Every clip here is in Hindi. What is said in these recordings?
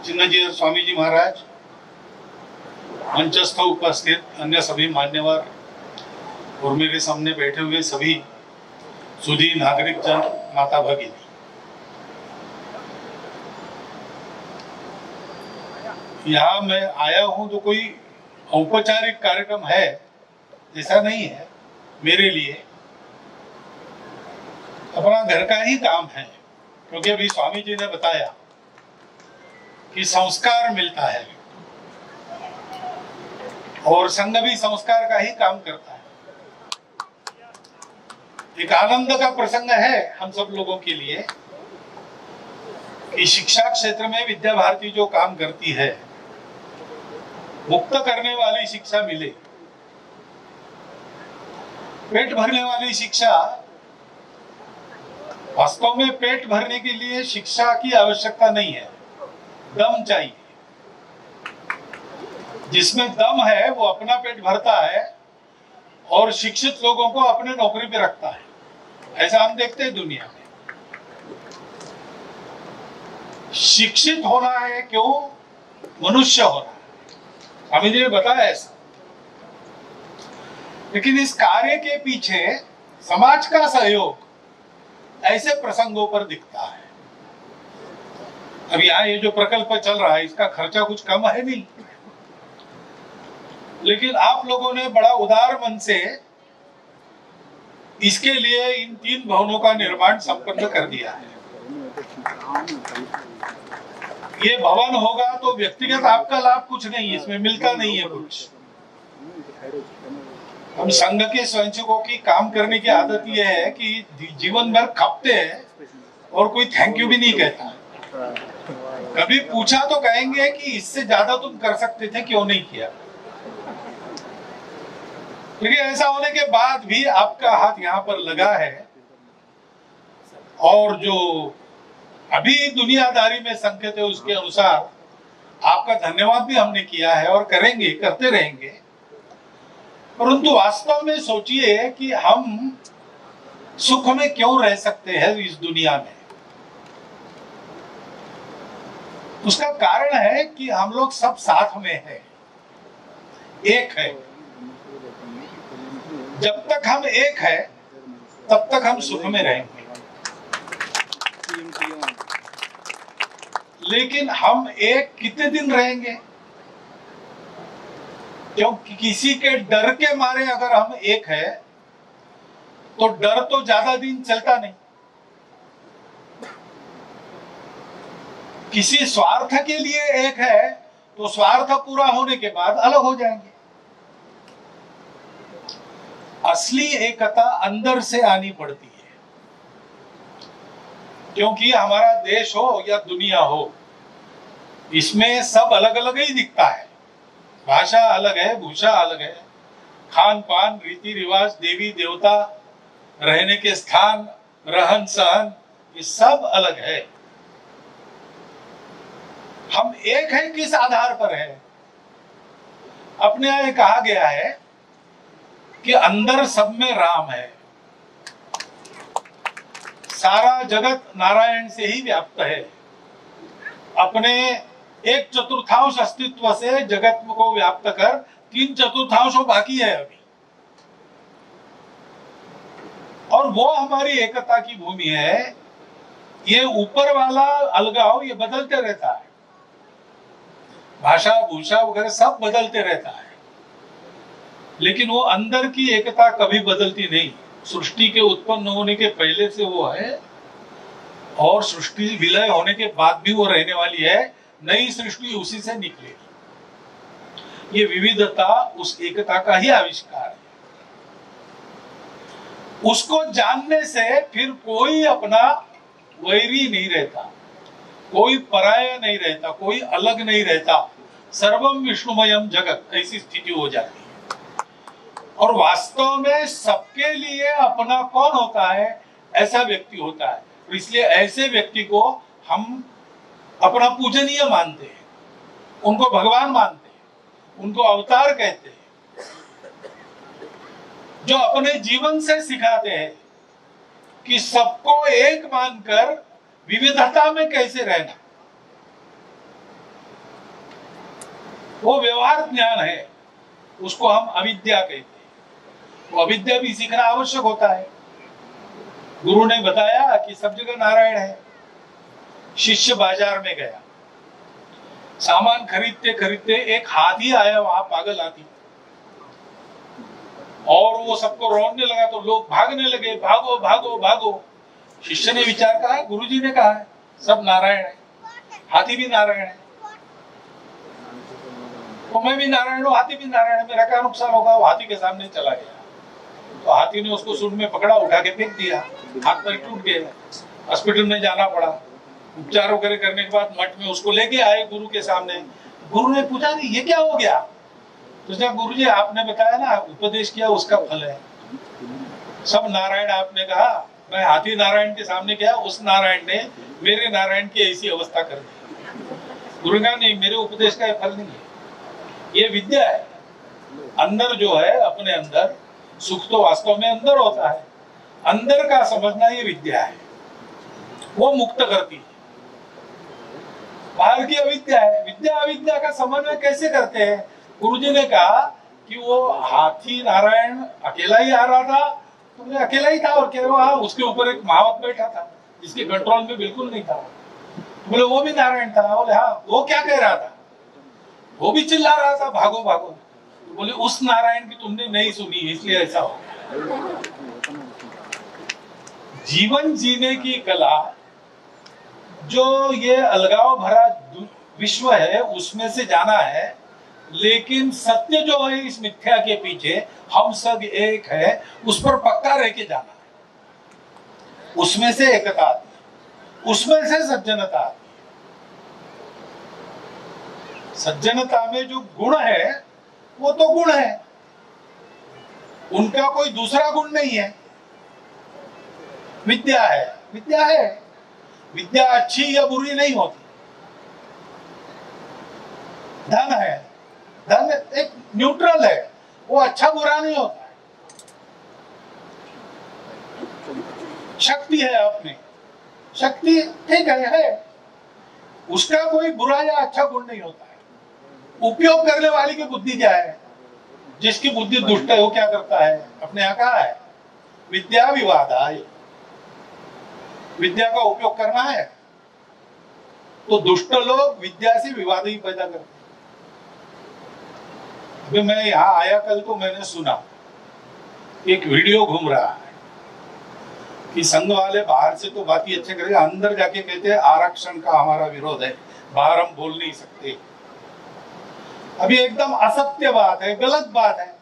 चिन्नजी स्वामी जी महाराज, मंचस्थ उपस्थित अन्य सभी मान्यवर और मेरे सामने बैठे हुए सभी सुधी नागरिक जन, माता भगिनी, यहाँ मैं आया हूँ तो कोई औपचारिक कार्यक्रम है ऐसा नहीं है। मेरे लिए अपना घर का ही काम है, क्योंकि अभी स्वामी जी ने बताया कि संस्कार मिलता है और संघ भी संस्कार का ही काम करता है। एक आनंद का प्रसंग है हम सब लोगों के लिए कि शिक्षा क्षेत्र में विद्या भारती जो काम करती है, मुक्त करने वाली शिक्षा मिले। पेट भरने वाली शिक्षा, वास्तव में पेट भरने के लिए शिक्षा की आवश्यकता नहीं है, दम चाहिए। जिसमें दम है वो अपना पेट भरता है और शिक्षित लोगों को अपने नौकरी पे रखता है। ऐसा हम देखते हैं दुनिया में। शिक्षित होना है क्यों? मनुष्य होना है। स्वामी जी ने बताया ऐसा। लेकिन इस कार्य के पीछे समाज का सहयोग ऐसे प्रसंगों पर दिखता है। अब यहाँ ये जो प्रकल्प चल रहा है इसका खर्चा कुछ कम है नहीं, लेकिन आप लोगों ने बड़ा उदार मन से इसके लिए इन 3 भवनों का निर्माण संपन्न कर दिया है। ये भवन होगा तो व्यक्तिगत आपका लाभ कुछ नहीं, इसमें मिलता नहीं है कुछ। हम संघ के स्वयंसेवकों की काम करने की आदत यह है कि जीवन भर खपते हैं और कोई थैंक यू भी नहीं कहता। कभी पूछा तो कहेंगे कि इससे ज्यादा तुम कर सकते थे, क्यों नहीं किया। लेकिन ऐसा होने के बाद भी आपका हाथ यहाँ पर लगा है और जो अभी दुनियादारी में संकेत है उसके अनुसार आपका धन्यवाद भी हमने किया है और करेंगे, करते रहेंगे। परंतु वास्तव में सोचिए कि हम सुख में क्यों रह सकते हैं इस दुनिया में। उसका कारण है कि हम लोग सब साथ में हैं, एक है। जब तक हम एक है तब तक हम सुख में रहेंगे। लेकिन हम एक कितने दिन रहेंगे? क्योंकि किसी के डर के मारे अगर हम एक है तो डर तो ज्यादा दिन चलता नहीं। किसी स्वार्थ के लिए एक है तो स्वार्थ पूरा होने के बाद अलग हो जाएंगे। असली एकता अंदर से आनी पड़ती है, क्योंकि हमारा देश हो या दुनिया हो, इसमें सब अलग अलग ही दिखता है। भाषा अलग है, भूषा अलग है, खान पान, रीति रिवाज, देवी देवता, रहने के स्थान, रहन सहन, ये सब अलग है। हम एक है किस आधार पर है? अपने यहाँ कहा गया है कि अंदर सब में राम है। सारा जगत नारायण से ही व्याप्त है। अपने 1/4 अस्तित्व से जगत को व्याप्त कर 3/4 बाकी है अभी। और वो हमारी एकता की भूमि है। ये ऊपर वाला अलगाव ये बदलते रहता है, भाषा भूषा वगैरह सब बदलते रहता है, लेकिन वो अंदर की एकता कभी बदलती नहीं। सृष्टि के उत्पन्न होने के पहले से वो है और सृष्टि विलय होने के बाद भी वो रहने वाली है। नई सृष्टि उसी से निकलेगी। ये विविधता उस एकता का ही आविष्कार है। उसको जानने से फिर कोई अपना वैरी नहीं रहता, कोई पराया नहीं रहता, कोई अलग नहीं रहता। सर्वम विष्णुमयम जगत, ऐसी स्थिति हो जाती है। और वास्तव में सबके लिए अपना कौन होता है? ऐसा व्यक्ति होता है। इसलिए ऐसे व्यक्ति को हम अपना पूजनीय मानते हैं, उनको भगवान मानते हैं, उनको अवतार कहते हैं, जो अपने जीवन से सिखाते हैं कि सबको एक मानकर विविधता में कैसे रहना। वो व्यवहार ज्ञान है, उसको हम अविद्या कहते हैं। वो अविद्या भी सीखना आवश्यक होता है। गुरु ने बताया कि सब जगह नारायण है। शिष्य बाजार में गया, सामान खरीदते खरीदते एक हाथी आया वहां, पागल हाथी, और वो सबको रौंदने लगा तो लोग भागने लगे, भागो भागो भागो। शिष्य ने विचार कहा, गुरुजी ने कहा है सब नारायण है, हाथी भी नारायण है, तो मैं भी नारायण हूं, हाथी भी नारायण है, मेरा क्या नुकसान होगा। वो हाथी के सामने चला गया, तो हाथी ने उसको सूंड में पकड़ा, उठा के फेंक दिया, हाथ पैर टूट गए, हॉस्पिटल में जाना पड़ा। उपचार वगैरह करने के बाद मठ में उसको लेके आए गुरु के सामने। गुरु ने पूछा कि ये क्या हो गया? तो गुरु जी आपने बताया ना, उपदेश किया, उसका फल है। सब नारायण आपने कहा, मैं हाथी नारायण के सामने गया, उस नारायण ने मेरे नारायण की ऐसी अवस्था कर दी। गुरु का नहीं, मेरे उपदेश का फल नहीं है, ये विद्या है। अंदर जो है, अपने अंदर सुख तो वास्तव में अंदर होता है, अंदर का समझना ये विद्या है, वो मुक्त करती है। बाहर की अविद्या है। विद्या अविद्या का समन्वय कैसे करते हैं? गुरुजी ने कहा कि वो हाथी नारायण अकेला ही आ रहा था, तो मैं अकेला ही था, और कह रहा उसके ऊपर एक महावत बैठा था जिसके कंट्रोल में बिल्कुल नहीं था। बोले वो भी नारायण था? बोले हाँ। वो क्या कह रहा था? वो भी चिल्ला रहा था, भागो भागो। तो बोले उस नारायण की तुमने नहीं सुनी, इसलिए ऐसा हो गया। जीवन जीने की कला, जो ये अलगाव भरा विश्व है, उसमें से जाना है, लेकिन सत्य जो है इस मिथ्या के पीछे, हम सब एक है, उस पर पक्का रह के जाना है। उसमें से एकता आती है, उसमें से सज्जनता आती है। सज्जनता में जो गुण है वो तो गुण है, उनका कोई दूसरा गुण नहीं है। विद्या है, विद्या है। विद्या अच्छी या बुरी नहीं होती। धन है, धन एक न्यूट्रल है, वो अच्छा बुरा नहीं होता है। शक्ति है अपनी, शक्ति ठीक है, उसका कोई बुरा या अच्छा गुण नहीं होता है। उपयोग करने वाले की बुद्धि क्या है? जिसकी बुद्धि दुष्ट है वो क्या करता है? अपने यहाँ कहा है विद्या विवादाय, विद्या का उपयोग करना है तो दुष्ट लोग विद्या से विवाद ही पैदा करते हैं। अभी मैं यहाँ आया कल, तो मैंने सुना एक वीडियो घूम रहा है कि संघ वाले बाहर से तो बात ही अच्छे करेंगे, अंदर जाके कहते हैं आरक्षण का हमारा विरोध है, बाहर हम बोल नहीं सकते। अभी एकदम असत्य बात है, गलत बात है।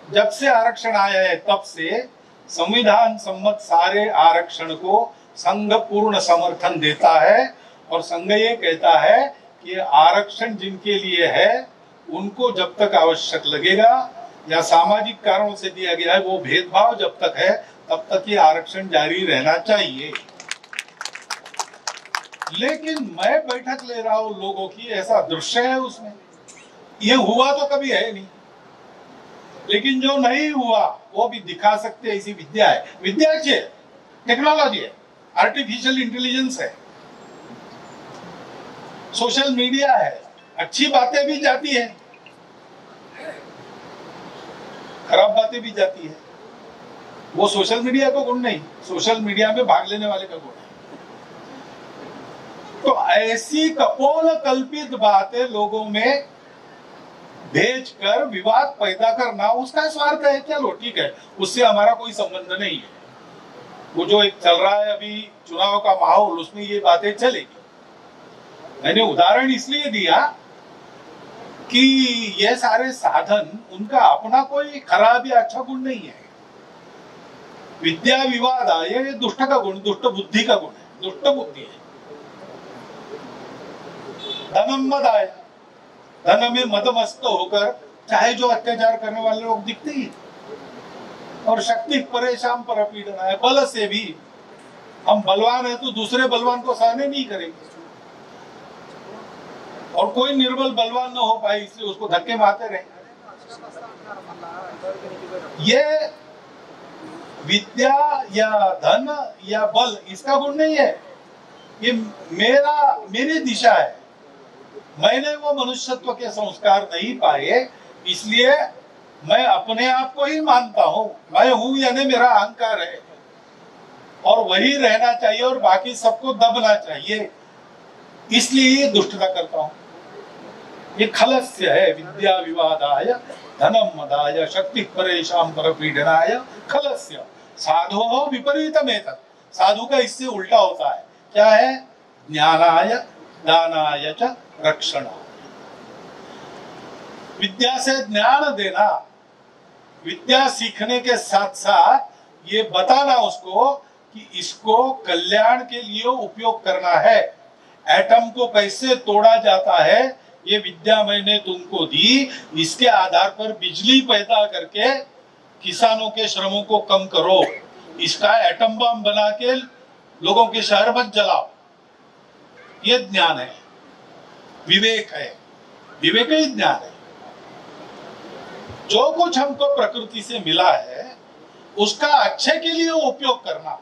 जब से आरक्षण आया है तब से संविधान सम्मत सारे आरक्षण को संघ पूर्ण समर्थन देता है, और संघ ये कहता है कि आरक्षण जिनके लिए है उनको जब तक आवश्यक लगेगा या सामाजिक कारणों से दिया गया है, वो भेदभाव जब तक है तब तक ये आरक्षण जारी रहना चाहिए। लेकिन मैं बैठक ले रहा हूं लोगों की, ऐसा दृश्य है उसमें, ये हुआ तो कभी है नहीं, लेकिन जो नहीं हुआ वो भी दिखा सकते, ऐसी विद्या है। विद्या अच्छी है, टेक्नोलॉजी है, आर्टिफिशियल इंटेलिजेंस है, सोशल मीडिया है, अच्छी बातें भी जाती है, खराब बातें भी जाती है। वो सोशल मीडिया का गुण नहीं, सोशल मीडिया में भाग लेने वाले का गुण है। तो ऐसी कपोल कल्पित बातें लोगों में भेजकर विवाद पैदा करना, उसका स्वार्थ है। चलो ठीक है, उससे हमारा कोई संबंध नहीं है। वो जो एक चल रहा है अभी चुनाव का माहौल, उसमें ये बातें चलेगी। मैंने उदाहरण इसलिए दिया कि ये सारे साधन, उनका अपना कोई खराब या अच्छा गुण नहीं है। विद्या विवाद ये दुष्ट का गुण, दुष्ट बुद्धि का गुण है, दुष्ट बुद्धि है। धनम मदाय, धन में मदमस्त होकर चाहे जो अत्याचार करने वाले लोग दिखते ही, और शक्ति परेशान पर पीड़ना है। बल से भी हम बलवान है तो दूसरे बलवान को सहने नहीं करेंगे, और कोई निर्बल बलवान न हो पाए इसलिए उसको धक्के मारते रहेंगे। ये विद्या या धन या बल, इसका गुण नहीं है। ये मेरी दिशा है, मैंने वो मनुष्यत्व के संस्कार नहीं पाए, इसलिए मैं अपने आप को ही मानता हूं, मैं हूं यानी मेरा अहंकार है और वही रहना चाहिए और बाकी सबको दबना चाहिए, इसलिए ये दुष्टता करता हूं। ये खलस्य है। विद्या विवादाय धनम मदाय शक्ति परेशान परपीडनाय खलस्य साधो विपरीतमेतत्। साधु का इससे उल्टा होता है। क्या है? ज्ञानाय दानाय च रक्षणाय। विद्या से ज्ञान देना, विद्या सीखने के साथ साथ ये बताना उसको कि इसको कल्याण के लिए उपयोग करना है। एटम को कैसे तोड़ा जाता है ये विद्या मैंने तुमको दी, इसके आधार पर बिजली पैदा करके किसानों के श्रमों को कम करो, इसका एटम बम बना के लोगों के शहर मत जलाओ। ये ज्ञान है, विवेक है, विवेक ही ज्ञान है। जो कुछ हमको प्रकृति से मिला है उसका अच्छे के लिए उपयोग करना,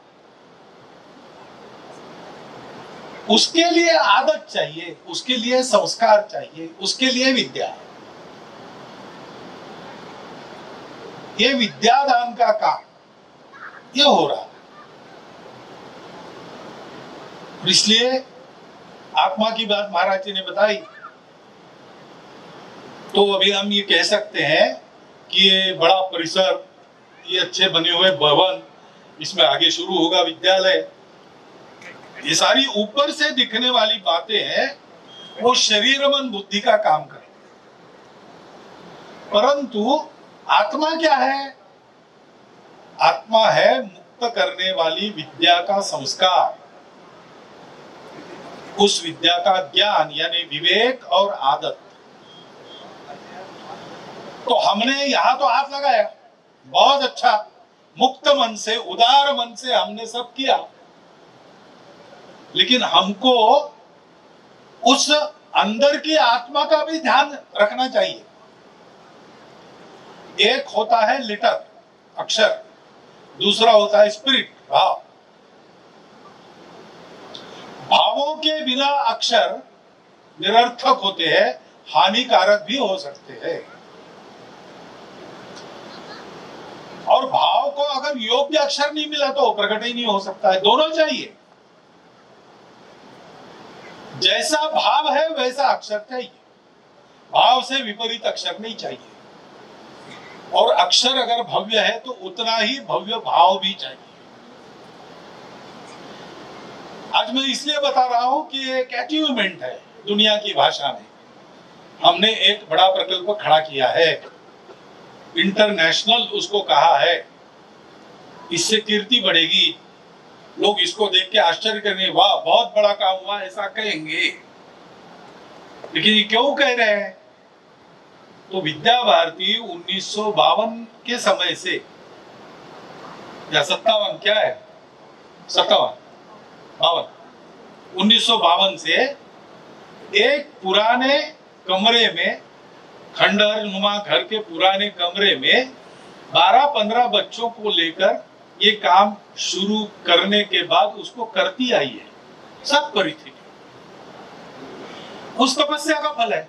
उसके लिए आदत चाहिए, उसके लिए संस्कार चाहिए, उसके लिए विद्या है। ये विद्यादान का काम ये हो रहा है। इसलिए आत्मा की बात महाराज जी ने बताई, तो अभी हम ये कह सकते हैं कि ये बड़ा परिसर, ये अच्छे बने हुए भवन, इसमें आगे शुरू होगा विद्यालय, ये सारी ऊपर से दिखने वाली बातें हैं, वो शरीर मन बुद्धि का काम करें। परंतु आत्मा क्या है? आत्मा है मुक्त करने वाली विद्या का संस्कार, उस विद्या का ज्ञान यानी विवेक और आदत। तो हमने यहां तो हाथ लगाया, बहुत अच्छा, मुक्त मन से, उदार मन से हमने सब किया, लेकिन हमको उस अंदर की आत्मा का भी ध्यान रखना चाहिए। एक होता है लिटर, अक्षर, दूसरा होता है स्पिरिट, भाव। भावों के बिना अक्षर निरर्थक होते हैं, हानिकारक भी हो सकते हैं। और भाव को अगर योग्य अक्षर नहीं मिला तो प्रकट ही नहीं हो सकता है। दोनों चाहिए, जैसा भाव है वैसा अक्षर चाहिए, भाव से विपरीत अक्षर नहीं चाहिए। और अक्षर अगर भव्य है तो उतना ही भव्य भाव भी चाहिए। आज मैं इसलिए बता रहा हूं कि एक अचीवमेंट है दुनिया की भाषा में। हमने एक बड़ा प्रकल्प खड़ा किया है, इंटरनेशनल उसको कहा है। इससे कीर्ति बढ़ेगी, लोग इसको देख के आश्चर्य करेंगे, वाह बहुत बड़ा काम हुआ, ऐसा कहेंगे। लेकिन ये क्यों कह रहे हैं? तो विद्या भारती 1952 के समय से, या 57, क्या है 57 52 1952 से एक पुराने कमरे में, खंडहर नुमा घर के पुराने कमरे में 12-15 बच्चों को लेकर ये काम शुरू करने के बाद उसको करती आई है, सब करी थी। उस तपस्या का फल है।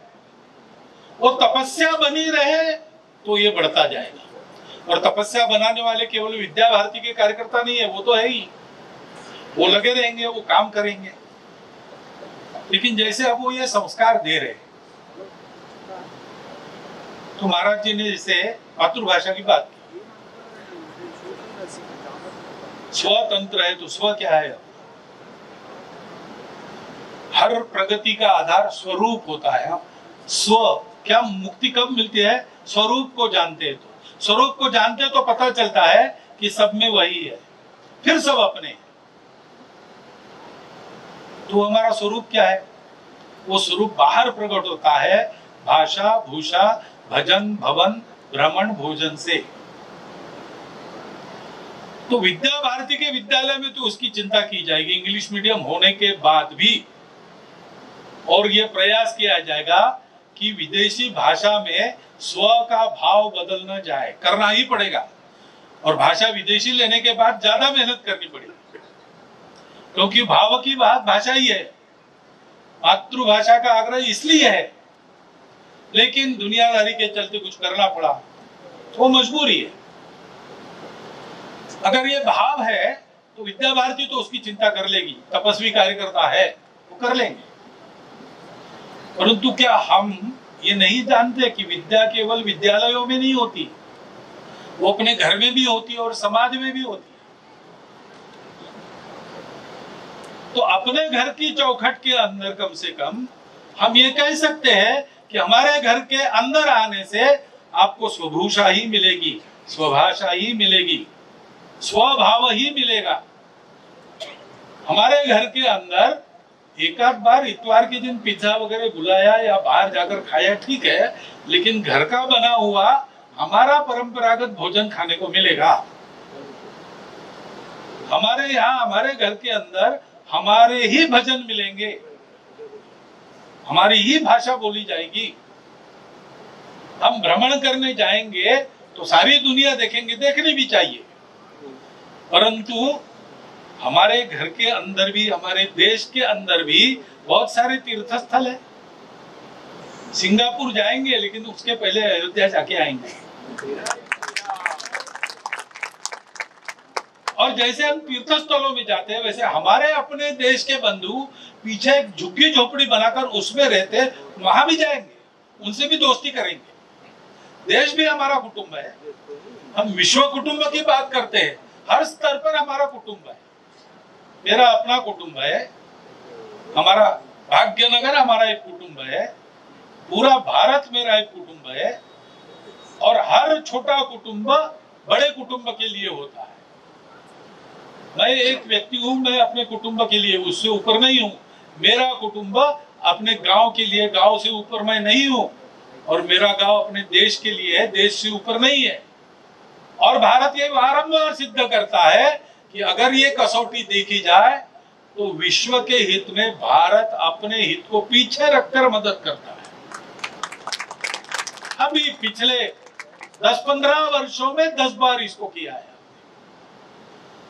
वो तपस्या बनी रहे तो ये बढ़ता जाएगा। और तपस्या बनाने वाले केवल विद्या भारती के कार्यकर्ता नहीं है, वो तो है ही, वो लगे रहेंगे, वो काम करेंगे। लेकिन जैसे अब वो ये संस्कार दे रहे, तो महाराज जी ने जैसे मातृभाषा की बात की, स्वतंत्र है तो स्व क्या है? हर प्रगति का आधार स्वरूप होता है। स्व क्या, मुक्ति कब मिलती है? स्वरूप को जानते हैं। तो स्वरूप को जानते तो पता चलता है कि सब में वही है, फिर सब अपने। तो हमारा स्वरूप क्या है? वो स्वरूप बाहर प्रकट होता है भाषा, भूषा, भजन, भवन, भ्रमण, भोजन से। तो विद्या भारती के विद्यालय में तो उसकी चिंता की जाएगी, इंग्लिश मीडियम होने के बाद भी। और ये प्रयास किया जाएगा कि विदेशी भाषा में स्व का भाव बदल न जाए, करना ही पड़ेगा। और भाषा विदेशी लेने के बाद ज्यादा मेहनत करनी पड़ेगी, क्योंकि भाव की बात भाषा ही है। मातृभाषा का आग्रह इसलिए है, लेकिन दुनियादारी के चलते कुछ करना पड़ा, तो मजबूरी है। अगर ये भाव है तो विद्या भारती तो उसकी चिंता कर लेगी, तपस्वी कार्यकर्ता है, वो कर लेंगे। परंतु क्या हम ये नहीं जानते कि विद्या केवल विद्यालयों में नहीं होती, वो अपने घर में भी होती है और समाज में भी होती है। तो अपने घर की चौखट के अंदर कम से कम हम ये कह सकते हैं कि हमारे घर के अंदर आने से आपको स्वभूषा ही मिलेगी, स्वभाषा ही मिलेगी, स्वभाव ही मिलेगा। हमारे घर के अंदर एक आध बार इतवार के दिन पिज्जा वगैरह बुलाया या बाहर जाकर खाया, ठीक है, लेकिन घर का बना हुआ हमारा परंपरागत भोजन खाने को मिलेगा। हमारे यहाँ, हमारे घर के अंदर हमारे ही भजन मिलेंगे, हमारी ही भाषा बोली जाएगी। हम भ्रमण करने जाएंगे तो सारी दुनिया देखेंगे, देखनी भी चाहिए, परंतु हमारे घर के अंदर भी, हमारे देश के अंदर भी बहुत सारे तीर्थ स्थल है। सिंगापुर जाएंगे लेकिन उसके पहले अयोध्या जाके आएंगे। और जैसे हम तीर्थ स्थलों में जाते हैं, वैसे हमारे अपने देश के बंधु पीछे एक झुग्गी झोपड़ी बनाकर उसमें रहते, वहां भी जाएंगे, उनसे भी दोस्ती करेंगे। देश भी हमारा कुटुंब है। हम विश्व कुटुंब की बात करते हैं, हर स्तर पर हमारा कुटुंब है। मेरा अपना कुटुंब है, हमारा भाग्यनगर हमारा एक कुटुंब है, पूरा भारत मेरा एक कुटुंब है, और हर छोटा कुटुंब बड़े कुटुंब के लिए होता है। मैं एक व्यक्ति हूं, मैं अपने कुटुंब के लिए, उससे ऊपर नहीं हूं। मेरा कुटुंब अपने गांव के लिए, गांव से ऊपर मैं नहीं हूं, और मेरा गांव अपने देश के लिए है, देश से ऊपर नहीं है। और भारत ये बारंबार सिद्ध करता है कि अगर ये कसौटी देखी जाए तो विश्व के हित में भारत अपने हित को पीछे रखकर मदद करता है। अभी पिछले 10-15 वर्षों में 10 बार इसको किया है।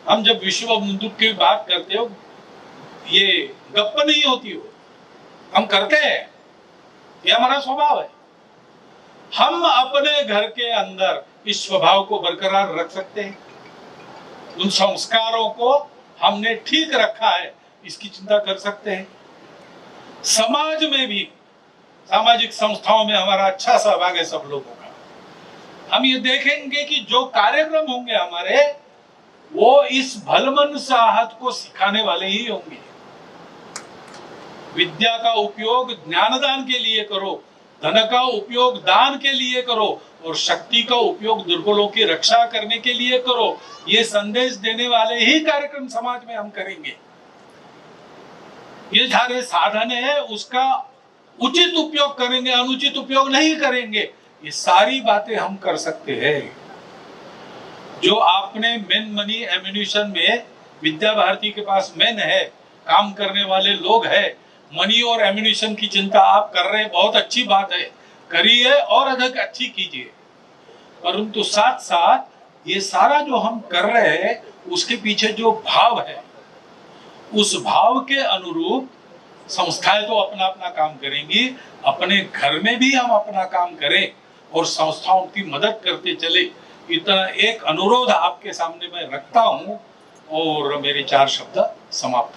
हम जब विश्व बंधुत्व की बात करते हो, ये गप्प नहीं होती हो, हम करते हैं, ये हमारा स्वभाव है। हम अपने घर के अंदर इस स्वभाव को बरकरार रख सकते हैं, उन संस्कारों को हमने ठीक रखा है, इसकी चिंता कर सकते हैं। समाज में भी, सामाजिक संस्थाओं में हमारा अच्छा सहभाग है सब लोगों का। हम ये देखेंगे कि जो कार्यक्रम होंगे हमारे, वो इस भलमनसाहत को सिखाने वाले ही होंगे। विद्या का उपयोग ज्ञानदान के लिए करो, धन का उपयोग दान के लिए करो, और शक्ति का उपयोग दुर्बलों की रक्षा करने के लिए करो। ये संदेश देने वाले ही कार्यक्रम समाज में हम करेंगे। ये सारे साधन है, उसका उचित उपयोग करेंगे, अनुचित उपयोग नहीं करेंगे। ये सारी बातें हम कर सकते हैं। जो आपने मेन मनी एम्यूनिशन में, विद्या भारती के पास मेन है, काम करने वाले लोग हैं, मनी और एम्यूनिशन की चिंता आप कर रहे हैं, बहुत अच्छी बात है, करिए और अधिक अच्छी कीजिए। परंतु साथ साथ ये सारा जो हम कर रहे हैं, उसके पीछे जो भाव है, उस भाव के अनुरूप संस्थाएं तो अपना अपना काम करेंगी, अपने घर में भी हम अपना काम करें और संस्थाओं की मदद करते चले। इतना एक अनुरोध आपके सामने मैं रखता हूं और मेरे 4 शब्द समाप्त